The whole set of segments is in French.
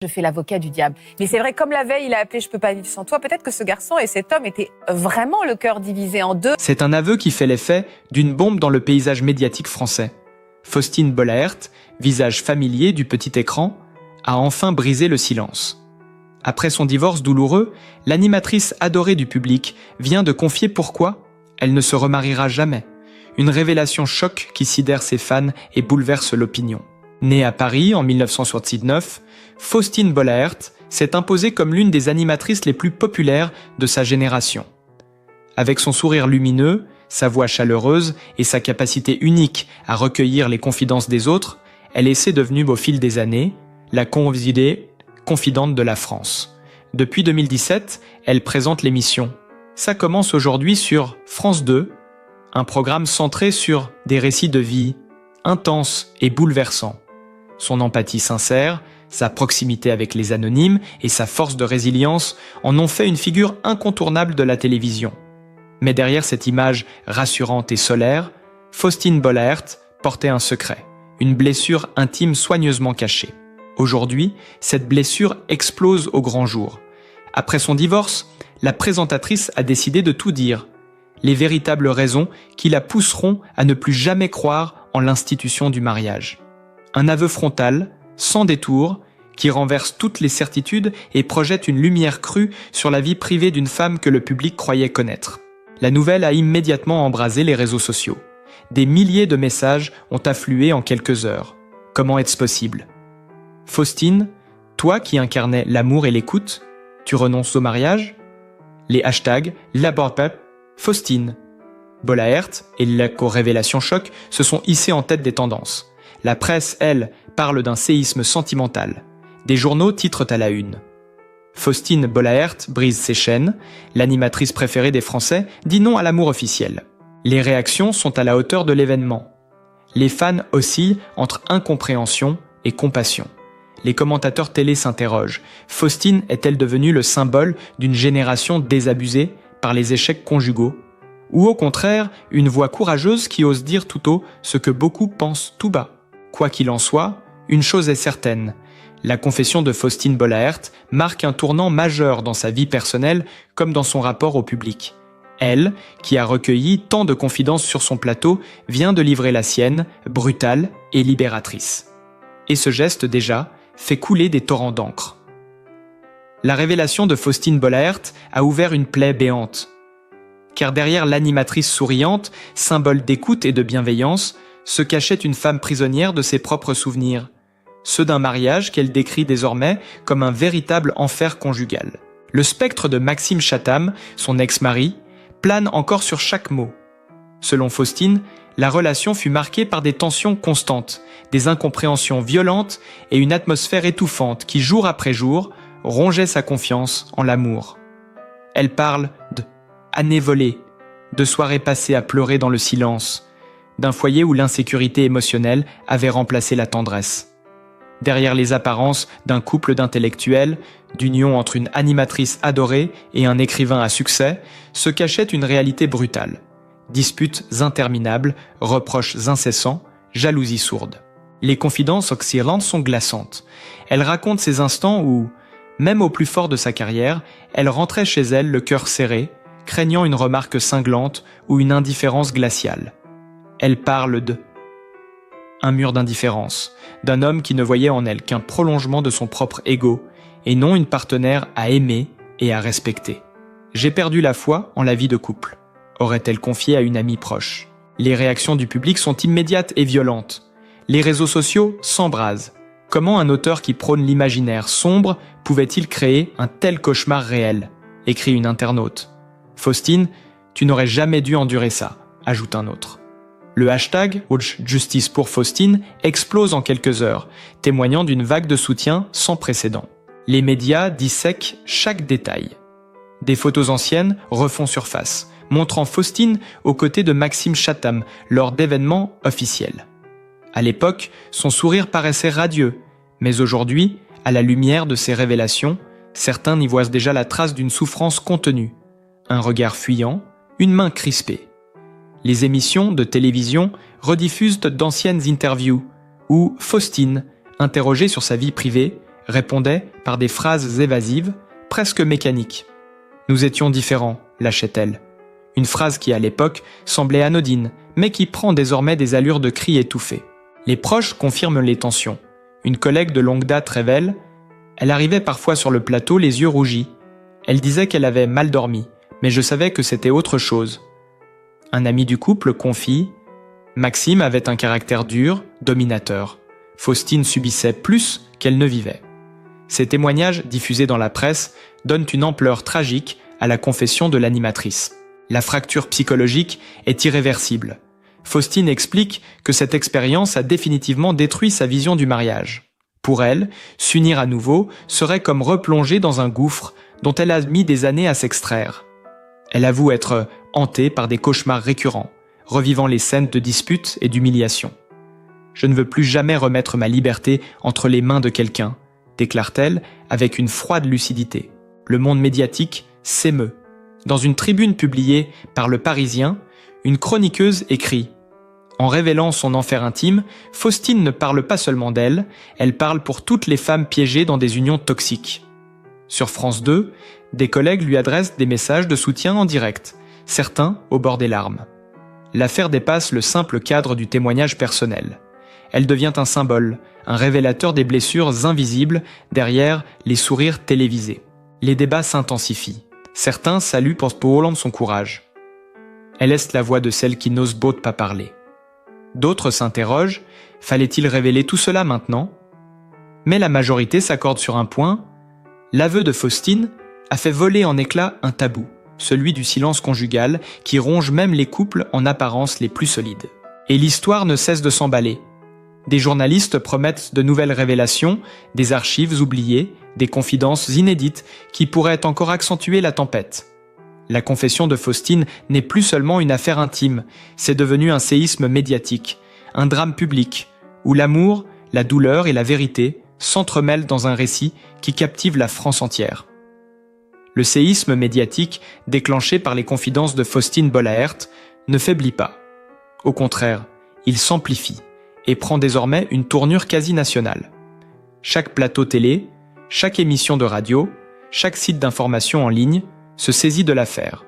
Je fais l'avocat du diable. Mais c'est vrai, comme la veille, il a appelé « Je peux pas vivre sans toi », peut-être que ce garçon et cet homme étaient vraiment le cœur divisé en deux. C'est un aveu qui fait l'effet d'une bombe dans le paysage médiatique français. Faustine Bollaert, visage familier du petit écran, a enfin brisé le silence. Après son divorce douloureux, l'animatrice adorée du public vient de confier pourquoi elle ne se remariera jamais. Une révélation choc qui sidère ses fans et bouleverse l'opinion. Née à Paris en 1969, Faustine Bollaert s'est imposée comme l'une des animatrices les plus populaires de sa génération. Avec son sourire lumineux, sa voix chaleureuse et sa capacité unique à recueillir les confidences des autres, elle est devenue au fil des années la confidente de la France. Depuis 2017, elle présente l'émission. Ça commence aujourd'hui sur France 2, un programme centré sur des récits de vie intenses et bouleversants. Son empathie sincère, sa proximité avec les anonymes et sa force de résilience en ont fait une figure incontournable de la télévision. Mais derrière cette image rassurante et solaire, Faustine Bollaert portait un secret, une blessure intime soigneusement cachée. Aujourd'hui, cette blessure explose au grand jour. Après son divorce, la présentatrice a décidé de tout dire, les véritables raisons qui la pousseront à ne plus jamais croire en l'institution du mariage. Un aveu frontal, sans détour, qui renverse toutes les certitudes et projette une lumière crue sur la vie privée d'une femme que le public croyait connaître. La nouvelle a immédiatement embrasé les réseaux sociaux. Des milliers de messages ont afflué en quelques heures. Comment est-ce possible ? Faustine, toi qui incarnais l'amour et l'écoute, tu renonces au mariage ? Les hashtags #LaBorpep, Faustine, Bollaert et l'éco-révélation choc se sont hissés en tête des tendances. La presse, elle, parle d'un séisme sentimental. Des journaux titrent à la une. Faustine Bollaert brise ses chaînes, l'animatrice préférée des Français dit non à l'amour officiel. Les réactions sont à la hauteur de l'événement. Les fans oscillent entre incompréhension et compassion. Les commentateurs télé s'interrogent. Faustine est-elle devenue le symbole d'une génération désabusée par les échecs conjugaux ? Ou au contraire, une voix courageuse qui ose dire tout haut ce que beaucoup pensent tout bas ? Quoi qu'il en soit, une chose est certaine. La confession de Faustine Bollaert marque un tournant majeur dans sa vie personnelle comme dans son rapport au public. Elle, qui a recueilli tant de confidences sur son plateau, vient de livrer la sienne, brutale et libératrice. Et ce geste déjà fait couler des torrents d'encre. La révélation de Faustine Bollaert a ouvert une plaie béante. Car derrière l'animatrice souriante, symbole d'écoute et de bienveillance, se cachait une femme prisonnière de ses propres souvenirs, ceux d'un mariage qu'elle décrit désormais comme un véritable enfer conjugal. Le spectre de Maxime Chatham, son ex-mari, plane encore sur chaque mot. Selon Faustine, la relation fut marquée par des tensions constantes, des incompréhensions violentes et une atmosphère étouffante qui, jour après jour, rongeait sa confiance en l'amour. Elle parle d'années volées, de soirées passées à pleurer dans le silence, d'un foyer où l'insécurité émotionnelle avait remplacé la tendresse. Derrière les apparences d'un couple d'intellectuels, d'union entre une animatrice adorée et un écrivain à succès, se cachait une réalité brutale. Disputes interminables, reproches incessants, jalousie sourde. Les confidences oxyrantes sont glaçantes. Elle raconte ces instants où, même au plus fort de sa carrière, elle rentrait chez elle le cœur serré, craignant une remarque cinglante ou une indifférence glaciale. Elle parle un mur d'indifférence, d'un homme qui ne voyait en elle qu'un prolongement de son propre ego, et non une partenaire à aimer et à respecter. « J'ai perdu la foi en la vie de couple », aurait-elle confié à une amie proche. Les réactions du public sont immédiates et violentes. Les réseaux sociaux s'embrasent. Comment un auteur qui prône l'imaginaire sombre pouvait-il créer un tel cauchemar réel ? Écrit une internaute. « Faustine, tu n'aurais jamais dû endurer ça », ajoute un autre. Le hashtag #Justice pour Faustine explose en quelques heures, témoignant d'une vague de soutien sans précédent. Les médias dissèquent chaque détail. Des photos anciennes refont surface, montrant Faustine aux côtés de Maxime Chatham lors d'événements officiels. À l'époque, son sourire paraissait radieux, mais aujourd'hui, à la lumière de ces révélations, certains n'y voient déjà la trace d'une souffrance contenue, un regard fuyant, une main crispée. Les émissions de télévision rediffusent d'anciennes interviews où Faustine, interrogée sur sa vie privée, répondait par des phrases évasives, presque mécaniques. Nous étions différents, lâchait-elle. Une phrase qui, à l'époque, semblait anodine, mais qui prend désormais des allures de cris étouffés. Les proches confirment les tensions. Une collègue de longue date révèle « Elle arrivait parfois sur le plateau les yeux rougis. Elle disait qu'elle avait mal dormi, mais je savais que c'était autre chose. » Un ami du couple confie « Maxime avait un caractère dur, dominateur. Faustine subissait plus qu'elle ne vivait. » Ces témoignages, diffusés dans la presse, donnent une ampleur tragique à la confession de l'animatrice. La fracture psychologique est irréversible. Faustine explique que cette expérience a définitivement détruit sa vision du mariage. Pour elle, s'unir à nouveau serait comme replonger dans un gouffre dont elle a mis des années à s'extraire. Elle avoue être hantée par des cauchemars récurrents, revivant les scènes de disputes et d'humiliation. « Je ne veux plus jamais remettre ma liberté entre les mains de quelqu'un », déclare-t-elle avec une froide lucidité. Le monde médiatique s'émeut. Dans une tribune publiée par Le Parisien, une chroniqueuse écrit « En révélant son enfer intime, Faustine ne parle pas seulement d'elle, elle parle pour toutes les femmes piégées dans des unions toxiques. » Sur France 2, des collègues lui adressent des messages de soutien en direct, certains au bord des larmes. L'affaire dépasse le simple cadre du témoignage personnel. Elle devient un symbole, un révélateur des blessures invisibles derrière les sourires télévisés. Les débats s'intensifient. Certains saluent pour son courage. Elle est la voix de celle qui n'ose pas parler. D'autres s'interrogent, fallait-il révéler tout cela maintenant ? Mais la majorité s'accorde sur un point, l'aveu de Faustine a fait voler en éclats un tabou, celui du silence conjugal qui ronge même les couples en apparence les plus solides. Et l'histoire ne cesse de s'emballer. Des journalistes promettent de nouvelles révélations, des archives oubliées, des confidences inédites qui pourraient encore accentuer la tempête. La confession de Faustine n'est plus seulement une affaire intime, c'est devenu un séisme médiatique, un drame public, où l'amour, la douleur et la vérité s'entremêlent dans un récit qui captive la France entière. Le séisme médiatique déclenché par les confidences de Faustine Bollaert ne faiblit pas. Au contraire, il s'amplifie et prend désormais une tournure quasi nationale. Chaque plateau télé, chaque émission de radio, chaque site d'information en ligne se saisit de l'affaire.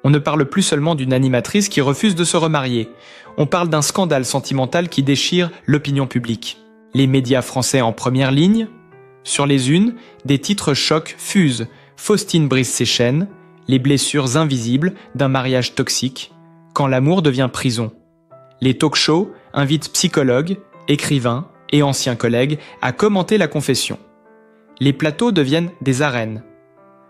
On ne parle plus seulement d'une animatrice qui refuse de se remarier, on parle d'un scandale sentimental qui déchire l'opinion publique. Les médias français en première ligne, sur les unes, des titres chocs fusent, Faustine brise ses chaînes, les blessures invisibles d'un mariage toxique, quand l'amour devient prison. Les talk-shows invitent psychologues, écrivains et anciens collègues à commenter la confession. Les plateaux deviennent des arènes.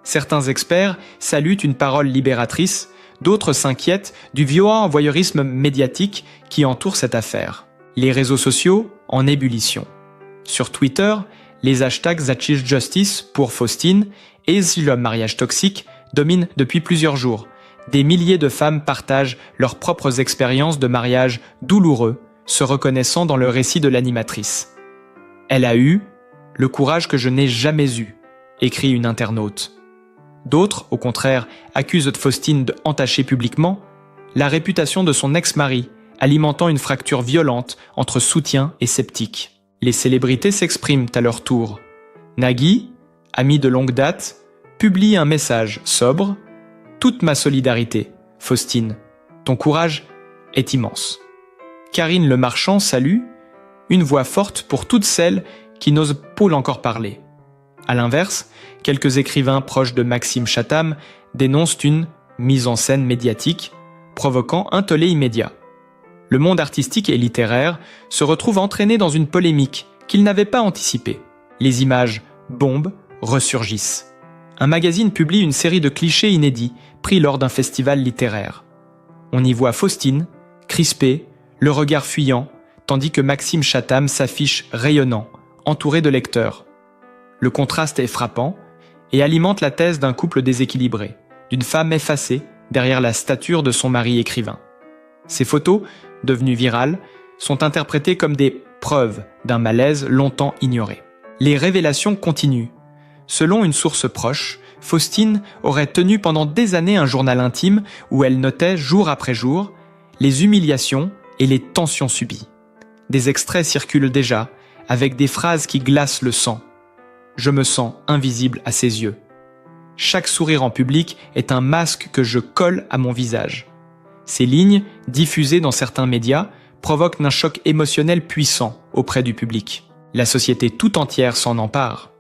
Certains experts saluent une parole libératrice, d'autres s'inquiètent du violent voyeurisme médiatique qui entoure cette affaire. Les réseaux sociaux en ébullition. Sur Twitter, les hashtags #justice pour Faustine et Asylum mariage toxique dominent depuis plusieurs jours. Des milliers de femmes partagent leurs propres expériences de mariage douloureux, se reconnaissant dans le récit de l'animatrice. « Elle a eu le courage que je n'ai jamais eu », écrit une internaute. D'autres, au contraire, accusent Faustine d'entacher publiquement la réputation de son ex-mari, alimentant une fracture violente entre soutien et sceptique. Les célébrités s'expriment à leur tour. Nagui, ami de longue date, publie un message sobre « Toute ma solidarité, Faustine, ton courage est immense ». Karine Le Marchand salue « Une voix forte pour toutes celles qui n'osent pas encore parler ». A l'inverse, quelques écrivains proches de Maxime Chatham dénoncent une mise en scène médiatique provoquant un tollé immédiat. Le monde artistique et littéraire se retrouve entraîné dans une polémique qu'il n'avait pas anticipée. Les images bombes ressurgissent. Un magazine publie une série de clichés inédits pris lors d'un festival littéraire. On y voit Faustine, crispée, le regard fuyant, tandis que Maxime Chatham s'affiche rayonnant, entouré de lecteurs. Le contraste est frappant et alimente la thèse d'un couple déséquilibré, d'une femme effacée derrière la stature de son mari écrivain. Ces photos, devenues virales, sont interprétées comme des preuves d'un malaise longtemps ignoré. Les révélations continuent. Selon une source proche, Faustine aurait tenu pendant des années un journal intime où elle notait jour après jour les humiliations et les tensions subies. Des extraits circulent déjà, avec des phrases qui glacent le sang. je me sens invisible à ses yeux. Chaque sourire en public est un masque que je colle à mon visage. Ces lignes, diffusées dans certains médias, provoquent un choc émotionnel puissant auprès du public. La société tout entière s'en empare.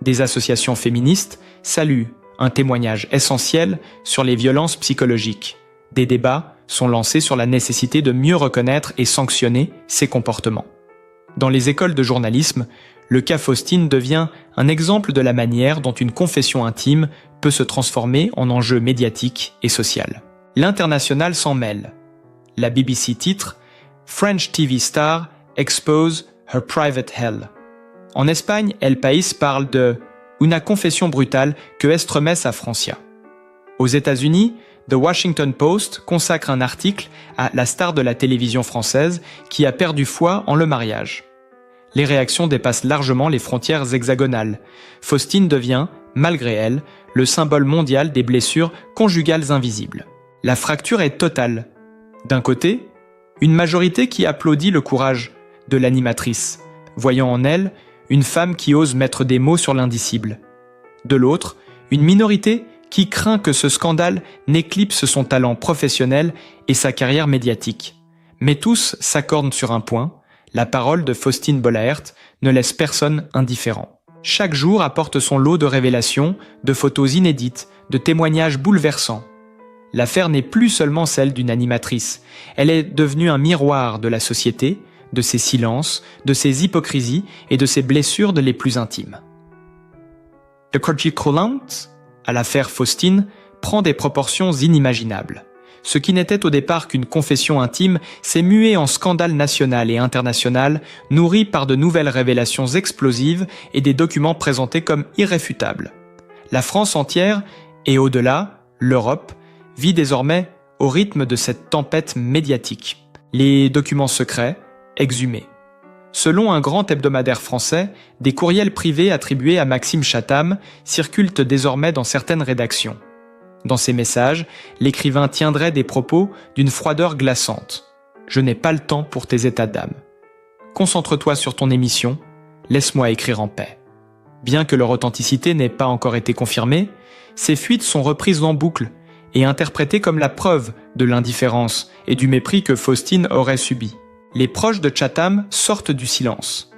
Des associations féministes saluent un témoignage essentiel sur les violences psychologiques. Des débats sont lancés sur la nécessité de mieux reconnaître et sanctionner ces comportements. Dans les écoles de journalisme, le cas Faustine devient un exemple de la manière dont une confession intime peut se transformer en enjeu médiatique et social. L'international s'en mêle. La BBC titre « French TV star expose her private hell ». En Espagne, El País parle de « Una confession brutale que estremece a Francia ». Aux États-Unis, The Washington Post consacre un article à la star de la télévision française qui a perdu foi en le mariage. Les réactions dépassent largement les frontières hexagonales. Faustine devient, malgré elle, le symbole mondial des blessures conjugales invisibles. La fracture est totale. D'un côté, une majorité qui applaudit le courage de l'animatrice, voyant en elle une femme qui ose mettre des mots sur l'indicible. De l'autre, une minorité qui craint que ce scandale n'éclipse son talent professionnel et sa carrière médiatique. Mais tous s'accordent sur un point, la parole de Faustine Bollaert ne laisse personne indifférent. Chaque jour apporte son lot de révélations, de photos inédites, de témoignages bouleversants. L'affaire n'est plus seulement celle d'une animatrice, elle est devenue un miroir de la société, de ses silences, de ses hypocrisies et de ses blessures les plus intimes. Le Courant à l'affaire Faustine prend des proportions inimaginables. Ce qui n'était au départ qu'une confession intime s'est mué en scandale national et international, nourri par de nouvelles révélations explosives et des documents présentés comme irréfutables. La France entière, et au-delà, l'Europe, vit désormais au rythme de cette tempête médiatique. Les documents secrets, exhumés. Selon un grand hebdomadaire français, des courriels privés attribués à Maxime Chatham circulent désormais dans certaines rédactions. Dans ces messages, l'écrivain tiendrait des propos d'une froideur glaçante. « Je n'ai pas le temps pour tes états d'âme. Concentre-toi sur ton émission, laisse-moi écrire en paix. » Bien que leur authenticité n'ait pas encore été confirmée, ces fuites sont reprises en boucle et interprétées comme la preuve de l'indifférence et du mépris que Faustine aurait subi. Les proches de Chatham sortent du silence.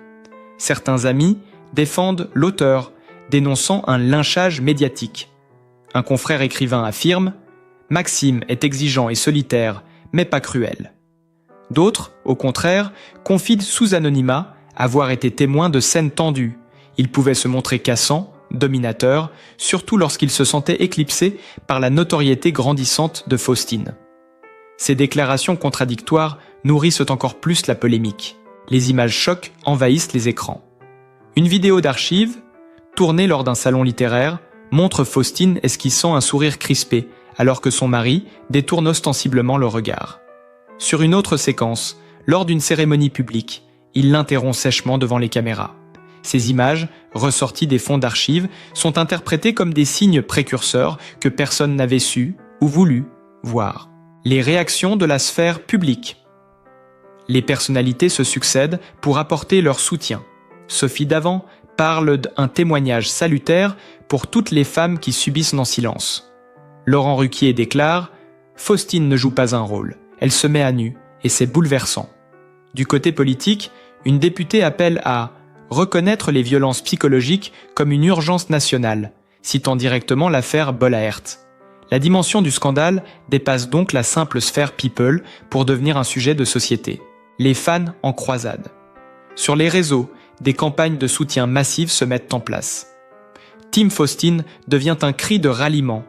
Certains amis défendent l'auteur, dénonçant un lynchage médiatique. Un confrère écrivain affirme « Maxime est exigeant et solitaire, mais pas cruel ». D'autres, au contraire, confient sous anonymat avoir été témoins de scènes tendues. Il pouvait se montrer cassant, dominateur, surtout lorsqu'il se sentait éclipsé par la notoriété grandissante de Faustine. Ces déclarations contradictoires nourrissent encore plus la polémique. Les images chocs envahissent les écrans. Une vidéo d'archives, tournée lors d'un salon littéraire, montre Faustine esquissant un sourire crispé, alors que son mari détourne ostensiblement le regard. Sur une autre séquence, lors d'une cérémonie publique, il l'interrompt sèchement devant les caméras. Ces images, ressorties des fonds d'archives, sont interprétées comme des signes précurseurs que personne n'avait su ou voulu voir. Les réactions de la sphère publique. Les personnalités se succèdent pour apporter leur soutien. Sophie Davant parle d'un témoignage salutaire pour toutes les femmes qui subissent en silence. Laurent Ruquier déclare « Faustine ne joue pas un rôle, elle se met à nu et c'est bouleversant ». Du côté politique, une députée appelle à « reconnaître les violences psychologiques comme une urgence nationale », citant directement l'affaire Bollaert. La dimension du scandale dépasse donc la simple sphère people pour devenir un sujet de société. Les fans en croisade. Sur les réseaux, des campagnes de soutien massives se mettent en place. Team Faustine devient un cri de ralliement.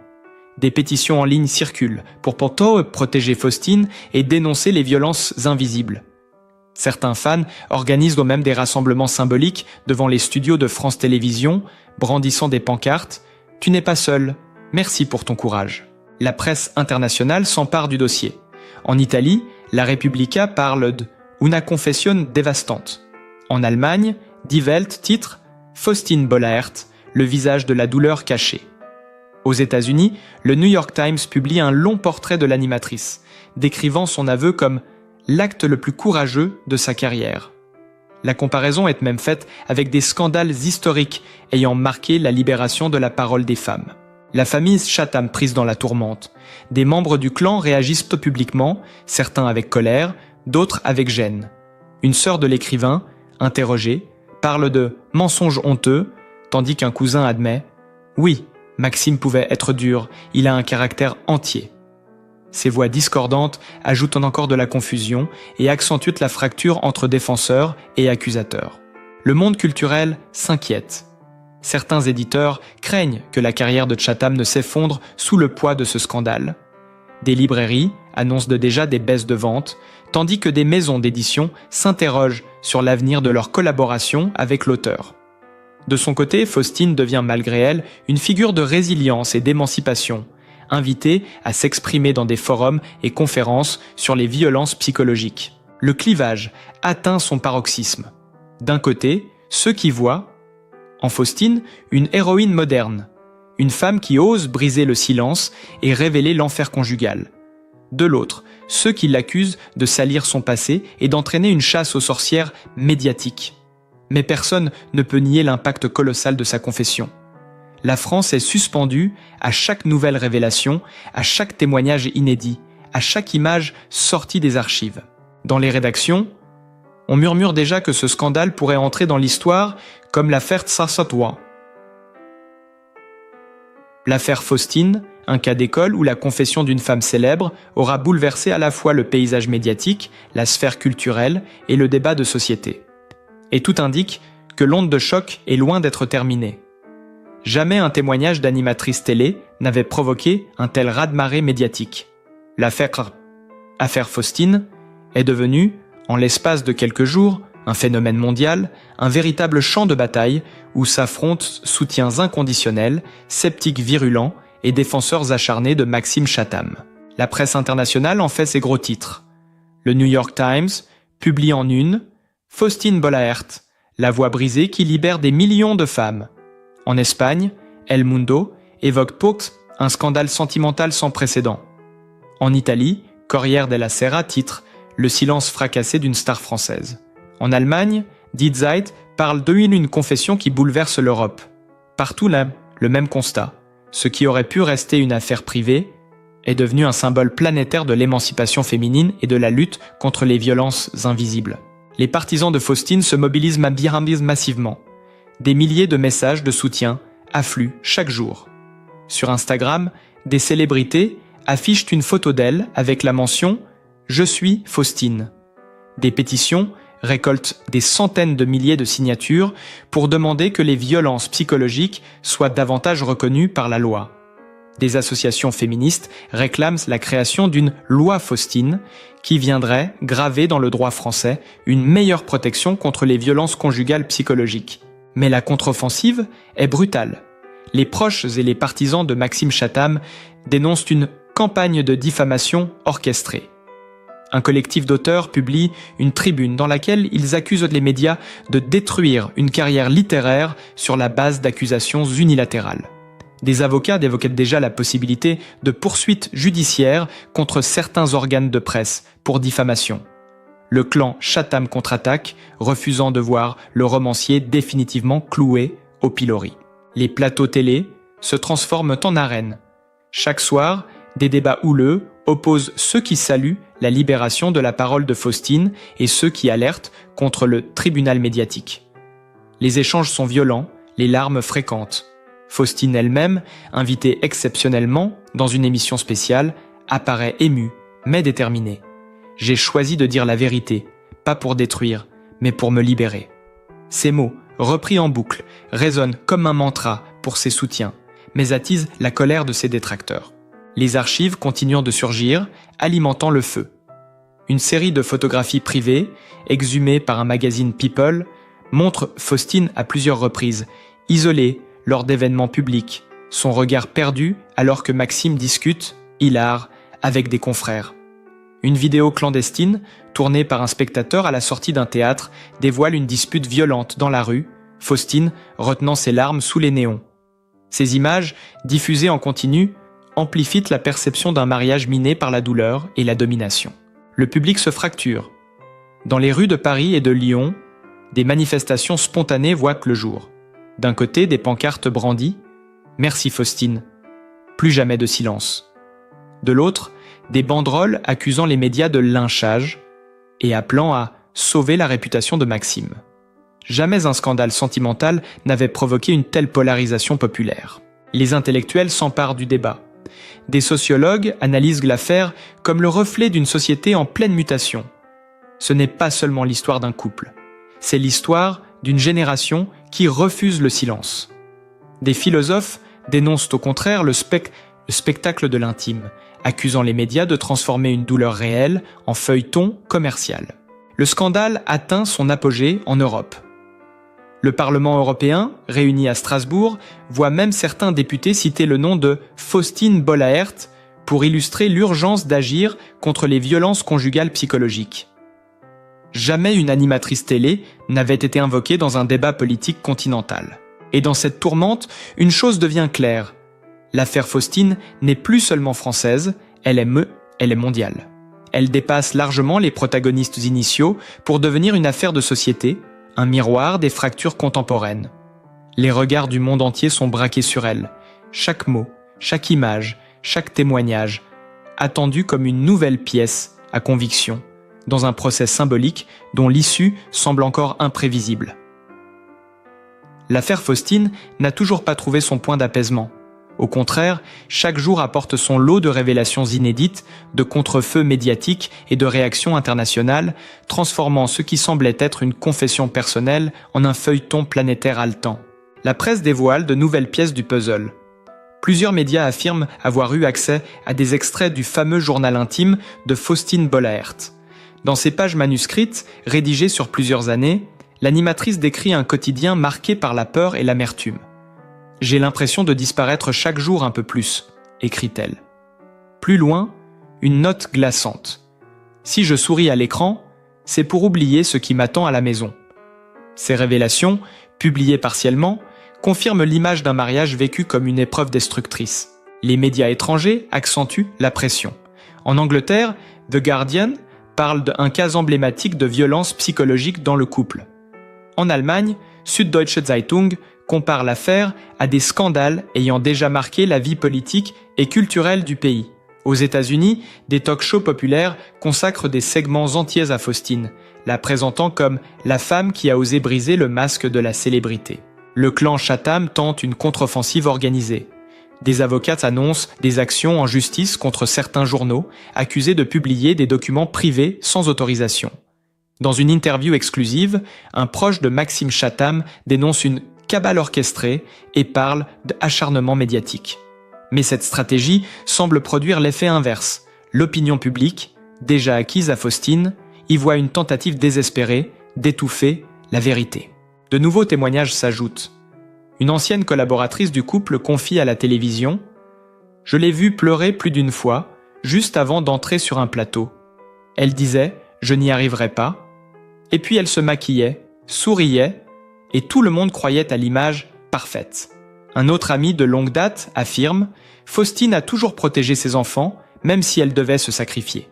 Des pétitions en ligne circulent pour protéger Faustine et dénoncer les violences invisibles. Certains fans organisent même des rassemblements symboliques devant les studios de France Télévisions, brandissant des pancartes « Tu n'es pas seul, merci pour ton courage ». La presse internationale s'empare du dossier. En Italie, la Repubblica parle d' Una confession dévastante. En Allemagne, Die Welt titre « Faustine Bollaert, le visage de la douleur cachée ». Aux États-Unis, le New York Times publie un long portrait de l'animatrice, décrivant son aveu comme « l'acte le plus courageux de sa carrière ». La comparaison est même faite avec des scandales historiques ayant marqué la libération de la parole des femmes. La famille Chatham prise dans la tourmente. Des membres du clan réagissent publiquement, certains avec colère, d'autres avec gêne. Une sœur de l'écrivain, interrogée, parle de « mensonge honteux », tandis qu'un cousin admet « Oui, Maxime pouvait être dur, il a un caractère entier ». Ces voix discordantes ajoutent encore de la confusion et accentuent la fracture entre défenseurs et accusateurs. Le monde culturel s'inquiète. Certains éditeurs craignent que la carrière de Chatham ne s'effondre sous le poids de ce scandale. Des librairies annoncent déjà des baisses de ventes, tandis que des maisons d'édition s'interrogent sur l'avenir de leur collaboration avec l'auteur. De son côté, Faustine devient malgré elle une figure de résilience et d'émancipation, invitée à s'exprimer dans des forums et conférences sur les violences psychologiques. Le clivage atteint son paroxysme. D'un côté, ceux qui voient en Faustine une héroïne moderne, une femme qui ose briser le silence et révéler l'enfer conjugal. De l'autre, ceux qui l'accusent de salir son passé et d'entraîner une chasse aux sorcières médiatique. Mais personne ne peut nier l'impact colossal de sa confession. La France est suspendue à chaque nouvelle révélation, à chaque témoignage inédit, à chaque image sortie des archives. Dans les rédactions, on murmure déjà que ce scandale pourrait entrer dans l'histoire comme l'affaire Tsarsotois. L'affaire Faustine, un cas d'école où la confession d'une femme célèbre aura bouleversé à la fois le paysage médiatique, la sphère culturelle et le débat de société. Et tout indique que l'onde de choc est loin d'être terminée. Jamais un témoignage d'animatrice télé n'avait provoqué un tel raz-de-marée médiatique. L'affaire Faustine est devenue, en l'espace de quelques jours, un phénomène mondial, un véritable champ de bataille où s'affrontent soutiens inconditionnels, sceptiques virulents et défenseurs acharnés de Maxime Chatham. La presse internationale en fait ses gros titres. Le New York Times publie en une « Faustine Bollaert, la voix brisée qui libère des millions de femmes ». En Espagne, El Mundo évoque Pox, un scandale sentimental sans précédent. En Italie, Corriere della Sera titre « Le silence fracassé d'une star française ». En Allemagne, Die Zeit parle d'une confession qui bouleverse l'Europe. Partout là, le même constat. Ce qui aurait pu rester une affaire privée est devenu un symbole planétaire de l'émancipation féminine et de la lutte contre les violences invisibles. Les partisans de Faustine se mobilisent massivement. Des milliers de messages de soutien affluent chaque jour. Sur Instagram, des célébrités affichent une photo d'elle avec la mention « Je suis Faustine ». Des pétitions récoltent des centaines de milliers de signatures pour demander que les violences psychologiques soient davantage reconnues par la loi. Des associations féministes réclament la création d'une loi Faustine qui viendrait graver dans le droit français une meilleure protection contre les violences conjugales psychologiques. Mais la contre-offensive est brutale. Les proches et les partisans de Maxime Chatham dénoncent une campagne de diffamation orchestrée. Un collectif d'auteurs publie une tribune dans laquelle ils accusent les médias de détruire une carrière littéraire sur la base d'accusations unilatérales. Des avocats évoquaient déjà la possibilité de poursuites judiciaires contre certains organes de presse pour diffamation. Le clan Chatham contre-attaque, refusant de voir le romancier définitivement cloué au pilori. Les plateaux télé se transforment en arènes. Chaque soir, des débats houleux opposent ceux qui saluent la libération de la parole de Faustine et ceux qui alertent contre le tribunal médiatique. Les échanges sont violents, les larmes fréquentes. Faustine elle-même, invitée exceptionnellement dans une émission spéciale, apparaît émue, mais déterminée. « J'ai choisi de dire la vérité, pas pour détruire, mais pour me libérer ». Ces mots, repris en boucle, résonnent comme un mantra pour ses soutiens, mais attisent la colère de ses détracteurs. Les archives continuent de surgir, alimentant le feu. Une série de photographies privées, exhumées par un magazine People, montre Faustine à plusieurs reprises, isolée lors d'événements publics, son regard perdu alors que Maxime discute, hilar, avec des confrères. Une vidéo clandestine, tournée par un spectateur à la sortie d'un théâtre, dévoile une dispute violente dans la rue, Faustine retenant ses larmes sous les néons. Ces images, diffusées en continu, amplifient la perception d'un mariage miné par la douleur et la domination. Le public se fracture. Dans les rues de Paris et de Lyon, des manifestations spontanées voient le jour. D'un côté, des pancartes brandies « Merci Faustine », plus jamais de silence. De l'autre, des banderoles accusant les médias de lynchage et appelant à sauver la réputation de Maxime. Jamais un scandale sentimental n'avait provoqué une telle polarisation populaire. Les intellectuels s'emparent du débat. Des sociologues analysent l'affaire comme le reflet d'une société en pleine mutation. Ce n'est pas seulement l'histoire d'un couple, c'est l'histoire d'une génération qui refuse le silence. Des philosophes dénoncent au contraire le spectacle de l'intime, accusant les médias de transformer une douleur réelle en feuilleton commercial. Le scandale atteint son apogée en Europe. Le Parlement européen, réuni à Strasbourg, voit même certains députés citer le nom de Faustine Bollaert pour illustrer l'urgence d'agir contre les violences conjugales psychologiques. Jamais une animatrice télé n'avait été invoquée dans un débat politique continental. Et dans cette tourmente, une chose devient claire. L'affaire Faustine n'est plus seulement française, elle est mondiale. Elle dépasse largement les protagonistes initiaux pour devenir une affaire de société, un miroir des fractures contemporaines. Les regards du monde entier sont braqués sur elle. Chaque mot, chaque image, chaque témoignage, attendu comme une nouvelle pièce à conviction, dans un procès symbolique dont l'issue semble encore imprévisible. L'affaire Faustine n'a toujours pas trouvé son point d'apaisement. Au contraire, chaque jour apporte son lot de révélations inédites, de contrefeux médiatiques et de réactions internationales, transformant ce qui semblait être une confession personnelle en un feuilleton planétaire haletant. La presse dévoile de nouvelles pièces du puzzle. Plusieurs médias affirment avoir eu accès à des extraits du fameux journal intime de Faustine Bollaert. Dans ces pages manuscrites, rédigées sur plusieurs années, l'animatrice décrit un quotidien marqué par la peur et l'amertume. « J'ai l'impression de disparaître chaque jour un peu plus », écrit-elle. Plus loin, une note glaçante. « Si je souris à l'écran, c'est pour oublier ce qui m'attend à la maison. » Ces révélations, publiées partiellement, confirment l'image d'un mariage vécu comme une épreuve destructrice. Les médias étrangers accentuent la pression. En Angleterre, The Guardian parle d'un cas emblématique de violence psychologique dans le couple. En Allemagne, Süddeutsche Zeitung compare l'affaire à des scandales ayant déjà marqué la vie politique et culturelle du pays. Aux États-Unis, des talk-shows populaires consacrent des segments entiers à Faustine, la présentant comme la femme qui a osé briser le masque de la célébrité. Le clan Chatham tente une contre-offensive organisée. Des avocats annoncent des actions en justice contre certains journaux accusés de publier des documents privés sans autorisation. Dans une interview exclusive, un proche de Maxime Chatham dénonce une cabale orchestrée et parle d'acharnement médiatique. Mais cette stratégie semble produire l'effet inverse. L'opinion publique, déjà acquise à Faustine, y voit une tentative désespérée d'étouffer la vérité. De nouveaux témoignages s'ajoutent. Une ancienne collaboratrice du couple confie à la télévision « Je l'ai vue pleurer plus d'une fois, juste avant d'entrer sur un plateau. Elle disait « Je n'y arriverai pas ». Et puis elle se maquillait, souriait, et tout le monde croyait à l'image parfaite. Un autre ami de longue date affirme « Faustine a toujours protégé ses enfants, même si elle devait se sacrifier ».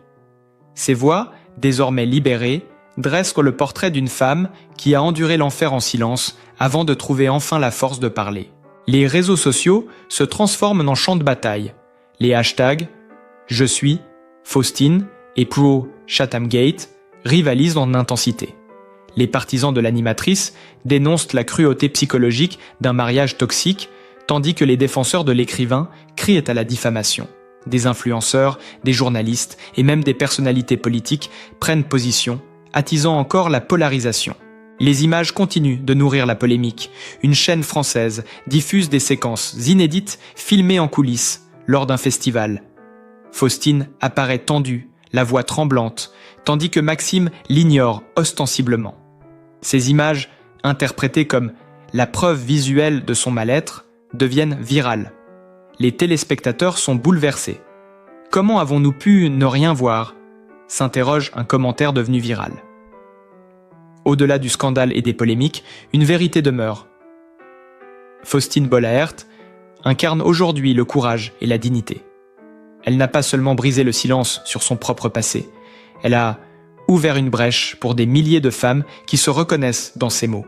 Ces voix, désormais libérées, dressent le portrait d'une femme qui a enduré l'enfer en silence avant de trouver enfin la force de parler. Les réseaux sociaux se transforment en champs de bataille. Les hashtags « Je suis »,« Faustine » et « Pro Chathamgate » rivalisent en intensité. Les partisans de l'animatrice dénoncent la cruauté psychologique d'un mariage toxique, tandis que les défenseurs de l'écrivain crient à la diffamation. Des influenceurs, des journalistes et même des personnalités politiques prennent position, attisant encore la polarisation. Les images continuent de nourrir la polémique. Une chaîne française diffuse des séquences inédites filmées en coulisses lors d'un festival. Faustine apparaît tendue, la voix tremblante, tandis que Maxime l'ignore ostensiblement. Ces images, interprétées comme la preuve visuelle de son mal-être, deviennent virales. Les téléspectateurs sont bouleversés. « Comment avons-nous pu ne rien voir ?» s'interroge un commentaire devenu viral. Au-delà du scandale et des polémiques, une vérité demeure. Faustine Bollaert incarne aujourd'hui le courage et la dignité. Elle n'a pas seulement brisé le silence sur son propre passé, elle a ouvert une brèche pour des milliers de femmes qui se reconnaissent dans ces mots.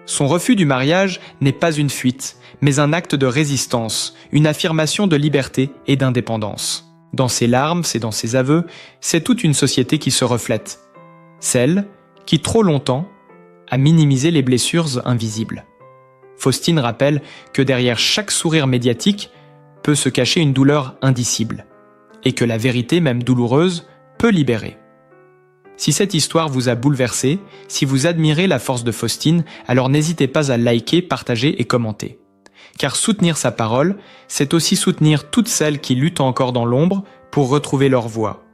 Son refus du mariage n'est pas une fuite, mais un acte de résistance, une affirmation de liberté et d'indépendance. Dans ses larmes et dans ses aveux, c'est toute une société qui se reflète. Celle qui, trop longtemps, a minimisé les blessures invisibles. Faustine rappelle que derrière chaque sourire médiatique peut se cacher une douleur indicible, et que la vérité, même douloureuse, peut libérer. Si cette histoire vous a bouleversé, si vous admirez la force de Faustine, alors n'hésitez pas à liker, partager et commenter. Car soutenir sa parole, c'est aussi soutenir toutes celles qui luttent encore dans l'ombre pour retrouver leur voix.